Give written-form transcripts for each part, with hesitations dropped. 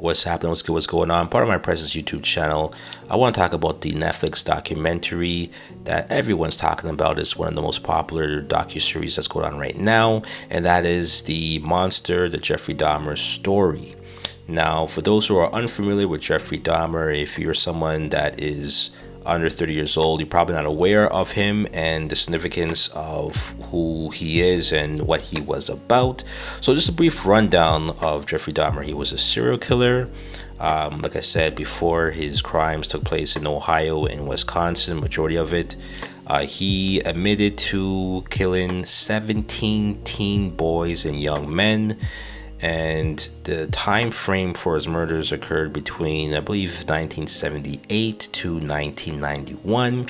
What's happening? What's good? What's going on? Part of my presence YouTube channel. I want to talk about the Netflix documentary that everyone's talking about. It's one of the most popular docuseries that's going on right now, and that is the monster, the Jeffrey Dahmer story. Now, for those who are unfamiliar with Jeffrey Dahmer, if you're someone that is under 30 years old, you're probably not aware of him and the significance of who he is and what he was about. So just a brief rundown of Jeffrey Dahmer. He was a serial killer. Like I said before, his crimes took place in Ohio and Wisconsin, majority of it. He admitted to killing 17 teen boys and young men. And the time frame for his murders occurred between, I believe, 1978 to 1991.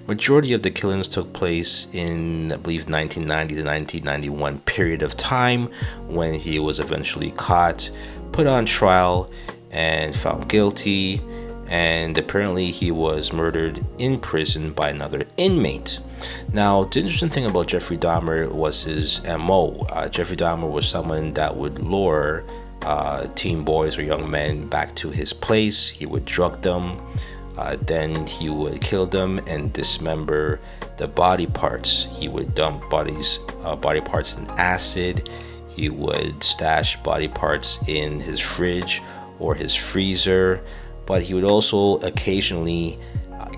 Majority of the killings took place in, I believe, 1990 to 1991 period of time, when he was eventually caught, put on trial, and found guilty. And apparently he was murdered in prison by another inmate. Now, the interesting thing about Jeffrey Dahmer was his MO. Jeffrey Dahmer was someone that would lure teen boys or young men back to his place. He would drug them, then he would kill them and dismember the body parts. He would dump body parts in acid. He would stash body parts in his fridge or his freezer. But he would also occasionally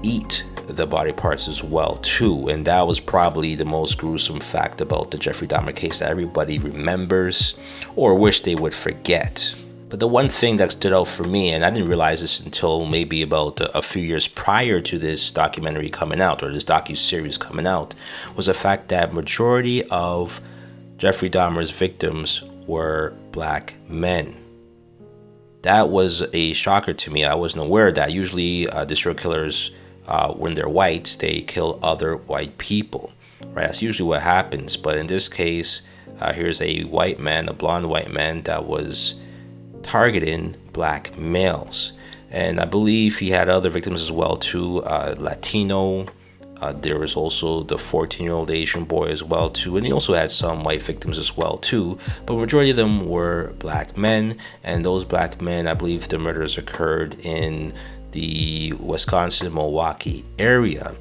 eat the body parts as well too, and that was probably the most gruesome fact about the Jeffrey Dahmer case that everybody remembers or wish they would forget. But the one thing that stood out for me, and I didn't realize this until maybe about a few years prior to this documentary coming out, or this docu-series coming out, was the fact that majority of Jeffrey Dahmer's victims were black men. That was a shocker to me. I wasn't aware of that. Usually the serial killers, when they're white, they kill other white people, right? That's usually what happens. But in this case, here's a white man, a blonde white man, that was targeting black males. And I believe he had other victims as well too, Latino. There was also the 14-year-old Asian boy as well too, and he also had some white victims as well too, but majority of them were black men. And those black men, I believe the murders occurred in the Wisconsin, Milwaukee area.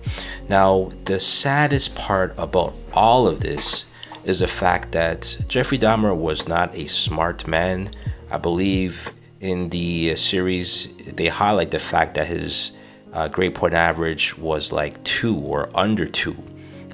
Now, the saddest part about all of this is the fact that Jeffrey Dahmer was not a smart man. I believe in the series they highlight the fact that his grade point average was like 2 or under 2,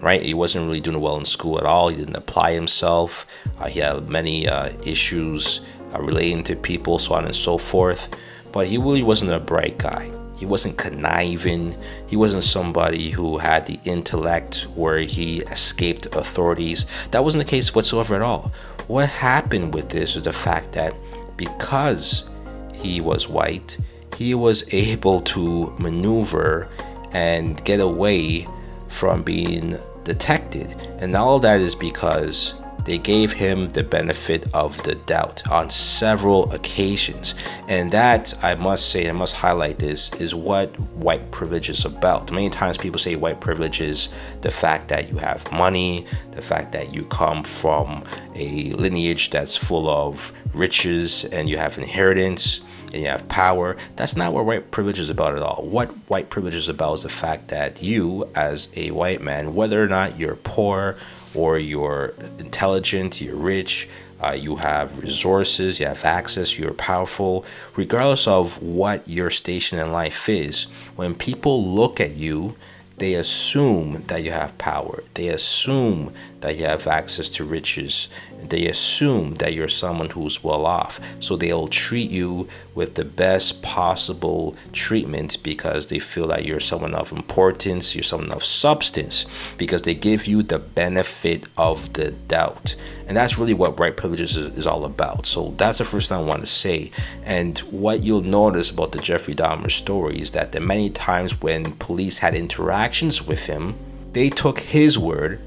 right? He wasn't really doing well in school at all. He didn't apply himself. He had many issues relating to people, so on and so forth. But he really wasn't a bright guy. He wasn't conniving. He wasn't somebody who had the intellect where he escaped authorities. That wasn't the case whatsoever at all. What happened with this is the fact that because he was white, he was able to maneuver and get away from being detected. And all of that is because they gave him the benefit of the doubt on several occasions. And that, I must say, I must highlight this, is what white privilege is about. Many times people say white privilege is the fact that you have money, the fact that you come from a lineage that's full of riches and you have inheritance and you have power. That's not what white privilege is about at all. What white privilege is about is the fact that you, as a white man, whether or not you're poor or you're intelligent, you're rich, you have resources, you have access, you're powerful, regardless of what your station in life is, when people look at you, they assume that you have power. They assume that you have access to riches. They assume that you're someone who's well off. So they'll treat you with the best possible treatment because they feel that you're someone of importance, you're someone of substance, because they give you the benefit of the doubt. And that's really what white privilege is all about. So that's the first thing I want to say. And what you'll notice about the Jeffrey Dahmer story is that the many times when police had interactions with him, they took his word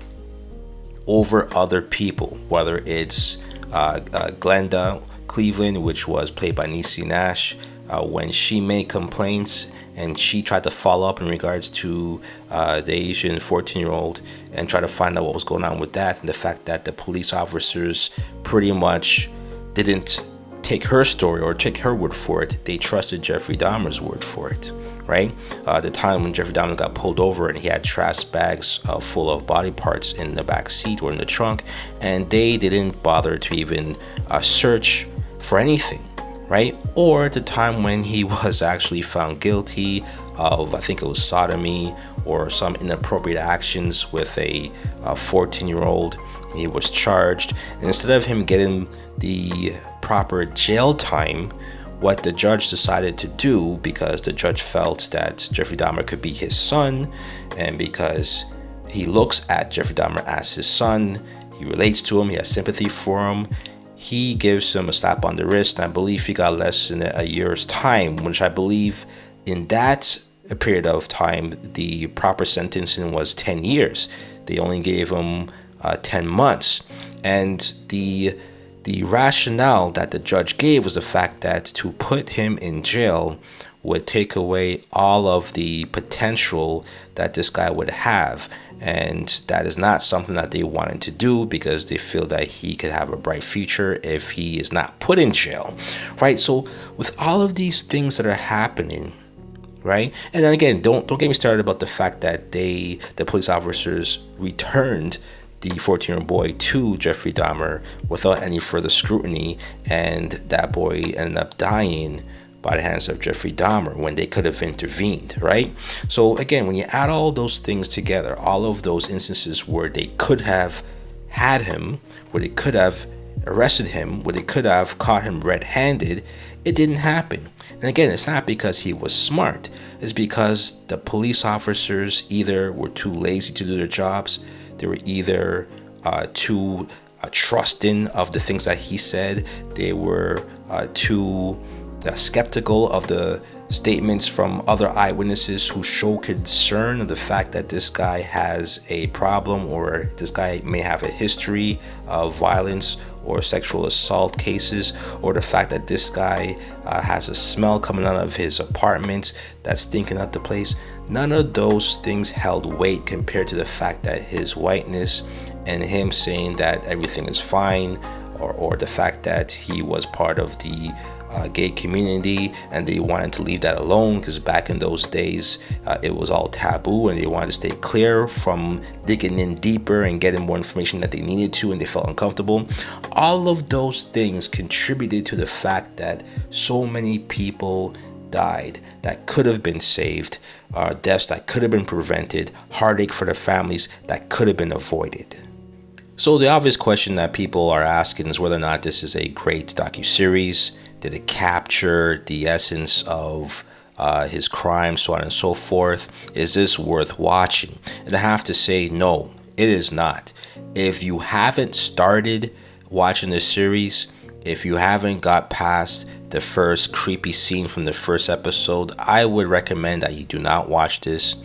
over other people, whether it's Glenda Cleveland, which was played by Niecy Nash, when she made complaints and she tried to follow up in regards to the Asian 14-year-old and try to find out what was going on with that, and the fact that the police officers pretty much didn't take her story or take her word for it. They trusted Jeffrey Dahmer's word for it, right? The time when Jeffrey Dahmer got pulled over and he had trash bags full of body parts in the back seat or in the trunk, and they didn't bother to even search for anything, right? Or the time when he was actually found guilty of, I think it was sodomy or some inappropriate actions with a 14-year-old. He was charged, and instead of him getting the proper jail time, what the judge decided to do, because the judge felt that Jeffrey Dahmer could be his son, and because he looks at Jeffrey Dahmer as his son, he relates to him, he has sympathy for him, he gives him a slap on the wrist, and I believe he got less than a year's time, which I believe in that period of time, the proper sentencing was 10 years. They only gave him 10 months. And the rationale that the judge gave was the fact that to put him in jail would take away all of the potential that this guy would have. And that is not something that they wanted to do, because they feel that he could have a bright future if he is not put in jail, right? So with all of these things that are happening, right? And then again, don't get me started about the fact that the police officers returned the 14-year-old boy to Jeffrey Dahmer without any further scrutiny, and that boy ended up dying by the hands of Jeffrey Dahmer when they could have intervened, right? So again, when you add all those things together, all of those instances where they could have had him, where they could have arrested him, where they could have caught him red-handed, it didn't happen. And again, it's not because he was smart. It's because the police officers either were too lazy to do their jobs, they were either too trusting of the things that he said, they were too skeptical of the statements from other eyewitnesses who show concern of the fact that this guy has a problem, or this guy may have a history of violence or sexual assault cases, or the fact that this guy has a smell coming out of his apartment that's stinking up the place. None of those things held weight compared to the fact that his whiteness and him saying that everything is fine, or the fact that he was part of the gay community and they wanted to leave that alone, because back in those days it was all taboo, and they wanted to stay clear from digging in deeper and getting more information that they needed to, and they felt uncomfortable. All of those things contributed to the fact that so many people died that could have been saved, deaths that could have been prevented, heartache for the families that could have been avoided. So the obvious question that people are asking is whether or not this is a great docuseries. Did it capture the essence of his crime, so on and so forth? Is this worth watching? And I have to say, no, it is not. If you haven't started watching this series, if you haven't got past the first creepy scene from the first episode, I would recommend that you do not watch this.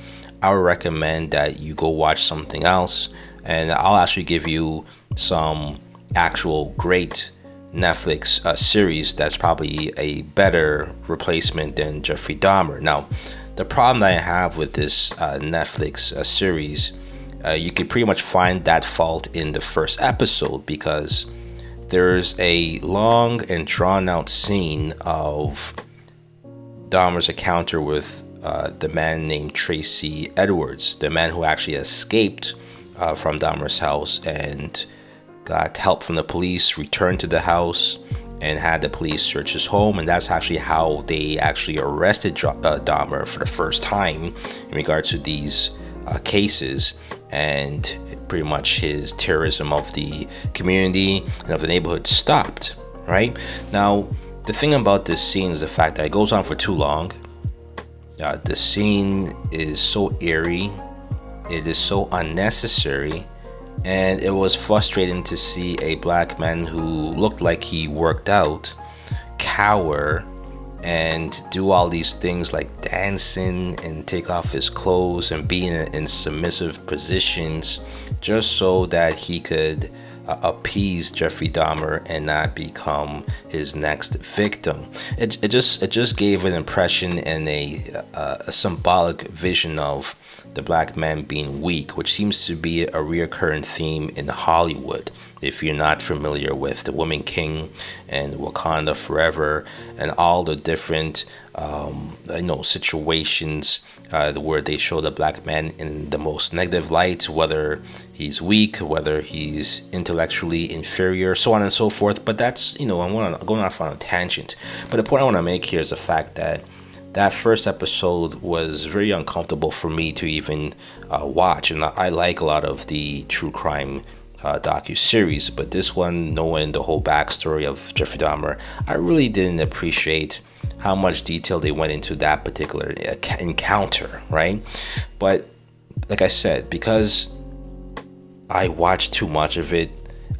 I would recommend that you go watch something else, and I'll actually give you some actual great Netflix series that's probably a better replacement than Jeffrey Dahmer. Now, the problem that I have with this Netflix series, you could pretty much find that fault in the first episode, because there's a long and drawn out scene of Dahmer's encounter with the man named Tracy Edwards, the man who actually escaped from Dahmer's house and got help from the police, returned to the house, and had the police search his home. And that's actually how they actually arrested Dahmer for the first time in regards to these cases, and pretty much his terrorism of the community and of the neighborhood stopped, right? Now, the thing about this scene is the fact that it goes on for too long. The scene is so eerie, it is so unnecessary, and it was frustrating to see a black man who looked like he worked out cower and do all these things like dancing and take off his clothes and being in submissive positions just so that he could appease Jeffrey Dahmer and not become his next victim. It just gave an impression and a symbolic vision of the black man being weak, which seems to be a reoccurring theme in Hollywood. If you're not familiar with The Woman King and Wakanda Forever and all the different situations where they show the black man in the most negative light, whether he's weak, whether he's intellectually inferior, so on and so forth. But that's, I'm going off on a tangent. But the point I want to make here is the fact that that first episode was very uncomfortable for me to even watch. And I like a lot of the true crime docu-series, but this one, knowing the whole backstory of Jeffrey Dahmer, I really didn't appreciate how much detail they went into that particular encounter, right? But like I said, because I watched too much of it,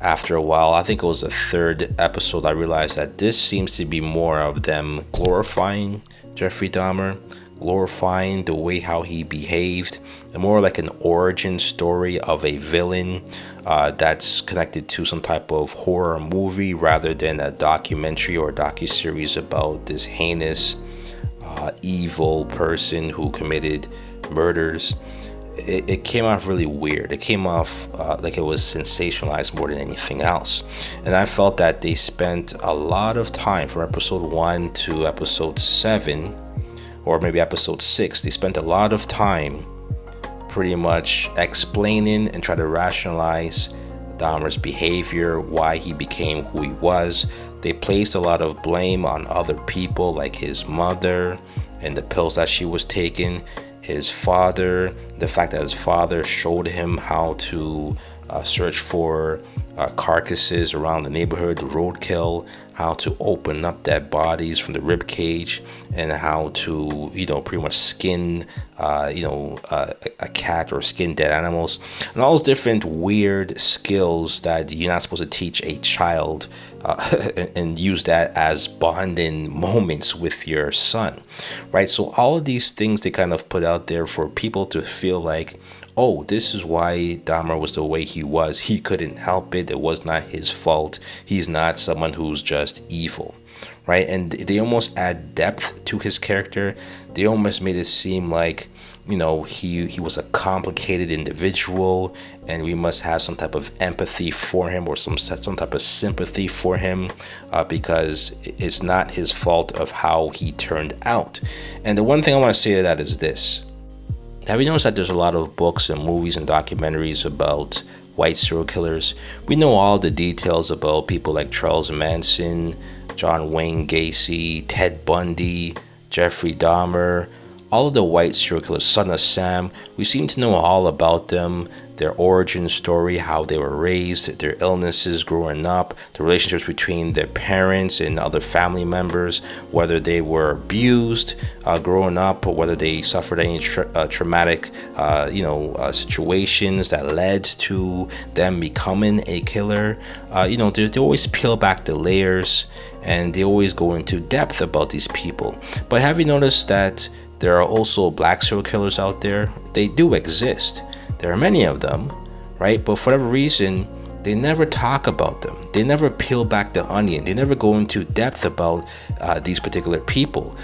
after a while, I think it was the third episode, I realized that this seems to be more of them glorifying Jeffrey Dahmer, glorifying the way how he behaved, and more like an origin story of a villain that's connected to some type of horror movie rather than a documentary or docu-series about this heinous, evil person who committed murders. It came off really weird. It came off like it was sensationalized more than anything else. And I felt that they spent a lot of time from episode 1 to episode 7, or maybe episode 6. They spent a lot of time pretty much explaining and try to rationalize Dahmer's behavior, why he became who he was. They placed a lot of blame on other people, like his mother and the pills that she was taking, his father, the fact that his father showed him how to search for carcasses around the neighborhood, roadkill, how to open up dead bodies from the rib cage, and how to, pretty much skin, a cat or skin dead animals, and all those different weird skills that you're not supposed to teach a child and use that as bonding moments with your son, right? So all of these things they kind of put out there for people to feel like, oh, this is why Dahmer was the way he was. He couldn't help it. It was not his fault. He's not someone who's just evil, right? And they almost add depth to his character. They almost made it seem like, he was a complicated individual, and we must have some type of empathy for him or some type of sympathy for him because it's not his fault of how he turned out. And the one thing I want to say to that is this. Have you noticed that there's a lot of books and movies and documentaries about white serial killers? We know all the details about people like Charles Manson, John Wayne Gacy, Ted Bundy, Jeffrey Dahmer, all of the white serial killers, Son of Sam. We seem to know all about them, their origin story, how they were raised, their illnesses growing up, the relationships between their parents and other family members, whether they were abused growing up, or whether they suffered any traumatic situations that led to them becoming a killer. They always peel back the layers and they always go into depth about these people. But have you noticed that there are also black serial killers out there? They do exist. There are many of them, right? But for whatever reason, they never talk about them. They never peel back the onion. They never go into depth about these particular people.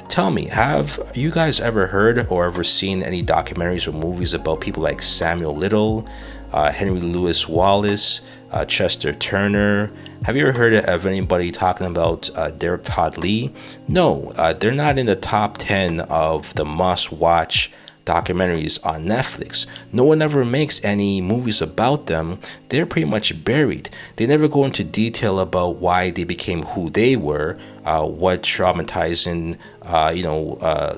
Tell me, have you guys ever heard or ever seen any documentaries or movies about people like Samuel Little, Henry Louis Wallace, Chester Turner? Have you ever heard of anybody talking about Derek Todd Lee? No, they're not in the top 10 of the must-watch documentaries on Netflix. No one ever makes any movies about them. They're pretty much buried. They never go into detail about why they became who they were, what traumatizing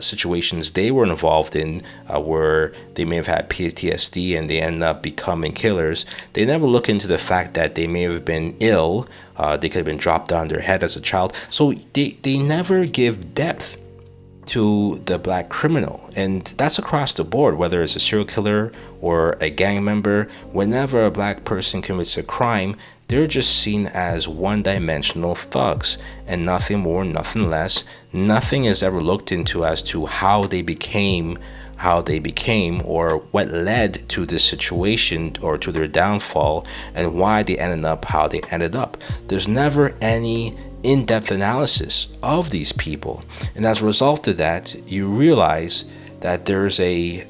situations they were involved in, where they may have had PTSD and they end up becoming killers. They never look into the fact that they may have been ill. They could have been dropped on their head as a child. So they never give depth to the black criminal, and that's across the board, whether it's a serial killer or a gang member. Whenever a black person commits a crime, they're just seen as one-dimensional thugs and nothing more, nothing less. Nothing is ever looked into as to how they became or what led to this situation or to their downfall and why they ended up how they ended up. There's never any in-depth analysis of these people, and as a result of that, you realize that there's a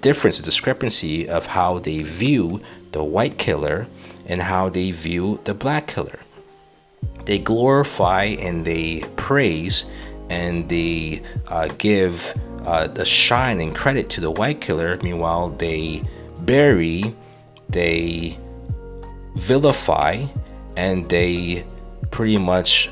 difference, a discrepancy of how they view the white killer and how they view the black killer. They glorify and they praise and they give the shine and credit to the white killer. Meanwhile, they bury, they vilify, and they pretty much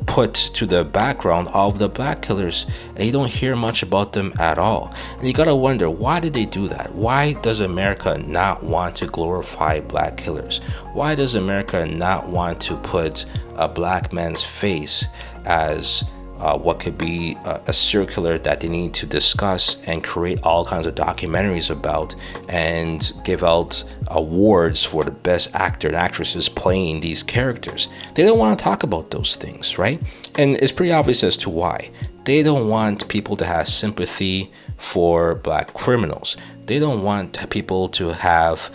put to the background all of the black killers, and you don't hear much about them at all. And you gotta wonder, why did they do that? Why does America not want to glorify black killers? Why does America not want to put a black man's face as what could be a circular that they need to discuss and create all kinds of documentaries about and give out awards for the best actor and actresses playing these characters? They don't want to talk about those things, right? And it's pretty obvious as to why. They don't want people to have sympathy for black criminals. They don't want people to have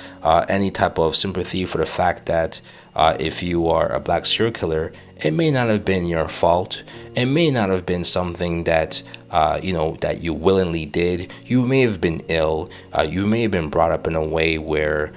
any type of sympathy for the fact that if you are a black serial killer, it may not have been your fault. It may not have been something that that you willingly did. You may have been ill. You may have been brought up in a way where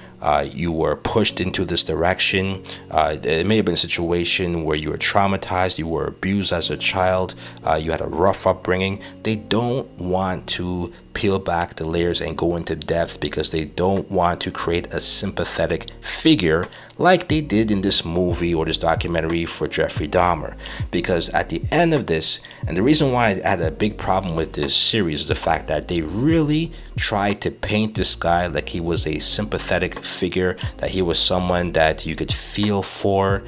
you were pushed into this direction. It may have been a situation where you were traumatized. You were abused as a child. You had a rough upbringing. They don't want to peel back the layers and go into depth because they don't want to create a sympathetic figure like they did in this movie or this documentary for Jeffrey Dahmer. Because at the end of this, and the reason why I had a big problem with this series is the fact that they really tried to paint this guy like he was a sympathetic figure, that he was someone that you could feel for.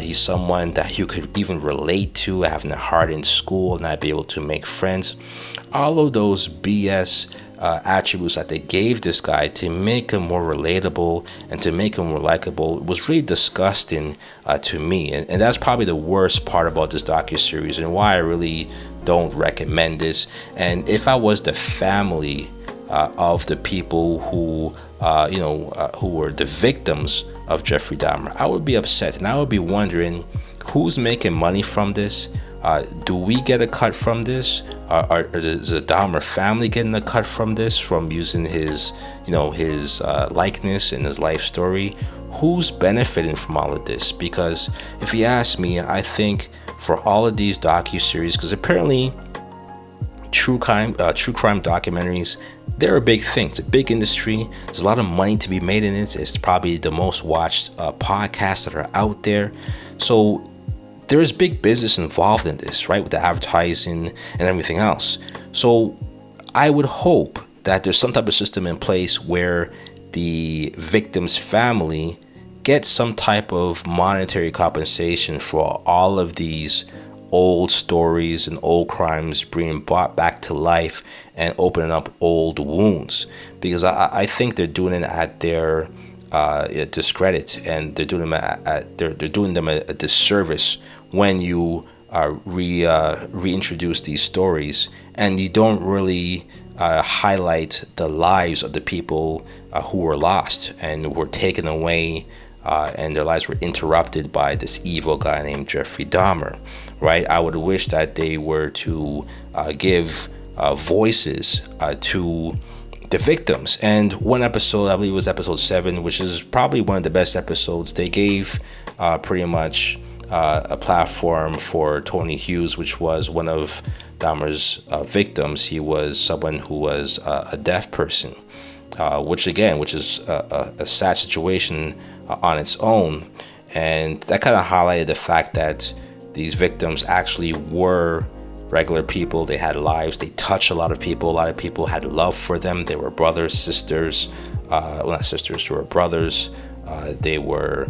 He's someone that you could even relate to, having a hard in school, not be able to make friends. All of those BS attributes that they gave this guy to make him more relatable and to make him more likable was really disgusting to me. And that's probably the worst part about this docuseries and why I really don't recommend this. And if I was the family of the people who who were the victims of Jeffrey Dahmer, I would be upset and I would be wondering who's making money from this. Do we get a cut from this? Is the Dahmer family getting a cut from this, from using his likeness and his life story? Who's benefiting from all of this? Because if you ask me, I think for all of these docuseries, because apparently true crime documentaries, they're a big thing. It's a big industry. There's a lot of money to be made in it. It's probably the most watched podcasts that are out there. So there is big business involved in this, right? With the advertising and everything else. So I would hope that there's some type of system in place where the victim's family gets some type of monetary compensation for all of these old stories and old crimes being brought back to life and opening up old wounds. Because I think they're doing it at their discredit, and they're doing them a disservice when you reintroduce these stories and you don't really highlight the lives of the people who were lost and were taken away and their lives were interrupted by this evil guy named Jeffrey Dahmer, right? I would wish that they were to give voices to the victims. And one episode, I believe it was episode 7, which is probably one of the best episodes, they gave pretty much a platform for Tony Hughes, which was one of Dahmer's victims. He was someone who was a deaf person, which is a sad situation on its own. And that kind of highlighted the fact that these victims actually were regular people. They had lives. They touched a lot of people. A lot of people had love for them. They were brothers, sisters, not sisters, they were brothers. They were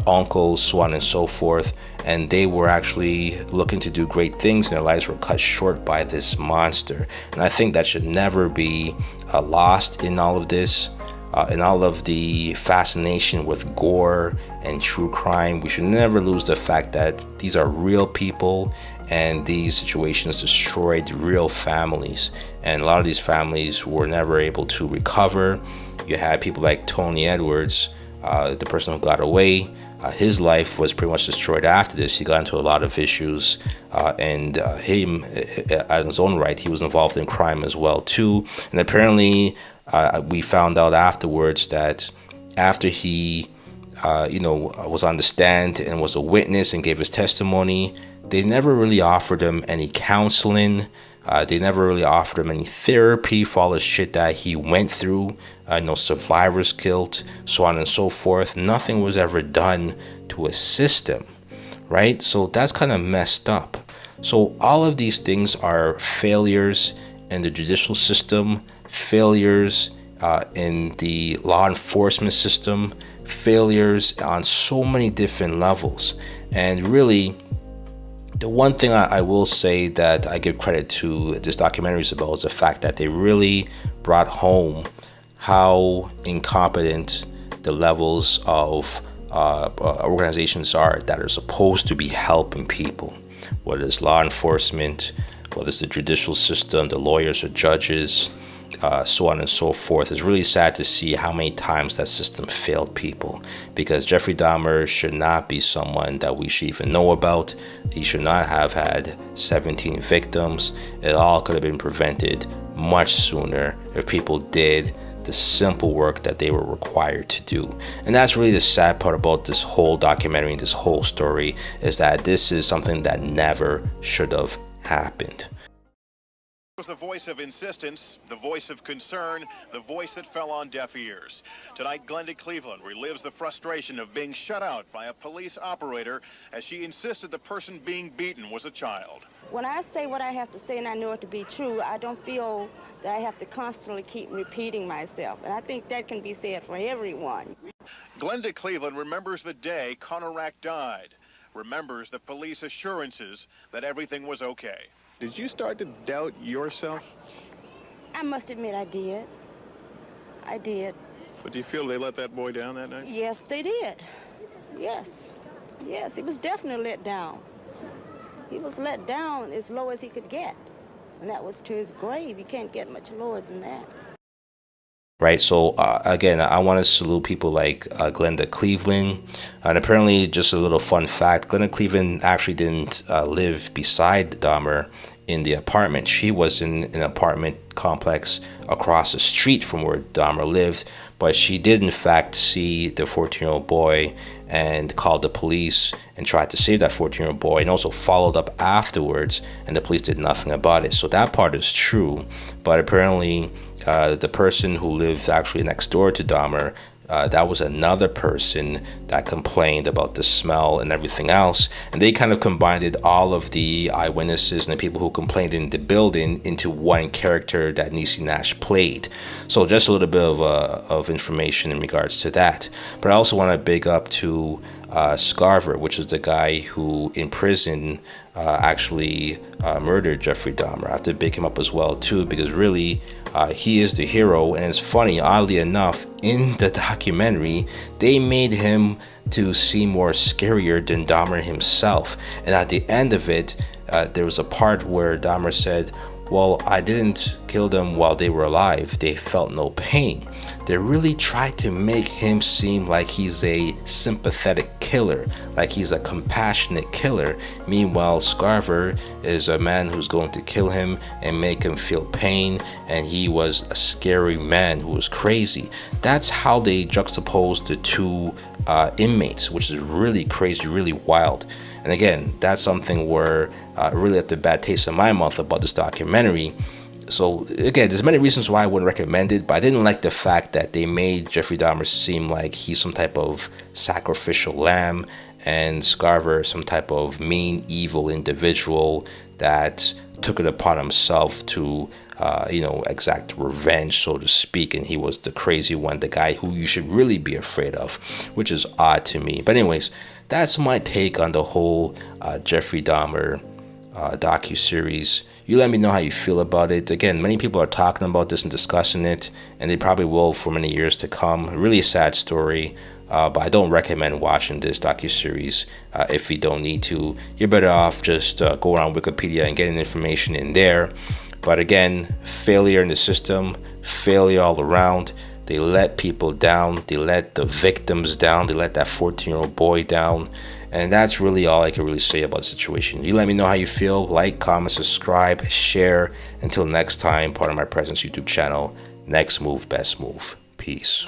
uncles, so on and so forth. And they were actually looking to do great things, and their lives were cut short by this monster. And I think that should never be lost in all of this. In all of the fascination with gore and true crime, we should never lose the fact that these are real people, and these situations destroyed real families. And a lot of these families were never able to recover. You had people like Tony Edwards, the person who got away, His life was pretty much destroyed after this. He got into a lot of issues, and him, in his own right, he was involved in crime as well too. And apparently, we found out afterwards that after he, was on the stand and was a witness and gave his testimony, they never really offered him any counseling. They never really offered him any therapy for all the shit that he went through, survivor's guilt, so on and so forth. Nothing was ever done to assist him, right? So that's kind of messed up. So all of these things are failures in the judicial system, failures in the law enforcement system, failures on so many different levels. And really, the one thing I will say that I give credit to this documentary about is the fact that they really brought home how incompetent the levels of organizations are that are supposed to be helping people, whether it's law enforcement, whether it's the judicial system, the lawyers or judges, so on and so forth. It's really sad to see how many times that system failed people, because Jeffrey Dahmer should not be someone that we should even know about. He should not have had 17 victims. It all could have been prevented much sooner if people did the simple work that they were required to do. And that's really the sad part about this whole documentary and this whole story, is that this is something that never should have happened. Was the voice of insistence, the voice of concern, the voice that fell on deaf ears. Tonight, Glenda Cleveland relives the frustration of being shut out by a police operator as she insisted the person being beaten was a child. When I say what I have to say and I know it to be true, I don't feel that I have to constantly keep repeating myself. And I think that can be said for everyone. Glenda Cleveland remembers the day Conorak died, remembers the police assurances that everything was okay. Did you start to doubt yourself? I must admit I did. I did. But do you feel they let that boy down that night? Yes, they did. Yes. Yes, he was definitely let down. He was let down as low as he could get. And that was to his grave. You can't get much lower than that. Right, so again, I want to salute people like Glenda Cleveland. And apparently, just a little fun fact, Glenda Cleveland actually didn't live beside Dahmer in the apartment. She was in an apartment complex across the street from where Dahmer lived, but she did in fact see the 14-year-old boy and called the police and tried to save that 14-year-old boy, and also followed up afterwards, and the police did nothing about it. So that part is true, but apparently the person who lived actually next door to Dahmer, that was another person that complained about the smell and everything else. And they kind of combined all of the eyewitnesses and the people who complained in the building into one character that Niecy Nash played. So just a little bit of information in regards to that. But I also want to big up to Scarver, which is the guy who in prison actually murdered Jeffrey Dahmer. I have to big him up as well too, because really he is the hero. And it's funny, oddly enough, in the documentary they made him to seem more scarier than Dahmer himself. And at the end of it, there was a part where Dahmer said, well, I didn't kill them while they were alive. They felt no pain. They really tried to make him seem like he's a sympathetic killer, like he's a compassionate killer. Meanwhile, Scarver is a man who's going to kill him and make him feel pain, and he was a scary man who was crazy. That's how they juxtaposed the two inmates, which is really crazy, really wild. And again, that's something where I really left a bad taste in my mouth about this documentary. So again, there's many reasons why I wouldn't recommend it, but I didn't like the fact that they made Jeffrey Dahmer seem like he's some type of sacrificial lamb, and Scarver some type of mean, evil individual that took it upon himself to exact revenge, so to speak, and he was the crazy one, the guy who you should really be afraid of, which is odd to me. But anyways, that's my take on the whole Jeffrey Dahmer docu-series. You let me know how you feel about it. Again, many people are talking about this and discussing it, and they probably will for many years to come. A really sad story, but I don't recommend watching this docu-series if you don't need to. You're better off just going on Wikipedia and getting information in there. But again, failure in the system, failure all around, They let people down. They let the victims down. They let that 14-year-old boy down. And that's really all I can really say about the situation. You let me know how you feel. Like, comment, subscribe, share. Until next time, part of my presence YouTube channel. Next move, best move. Peace.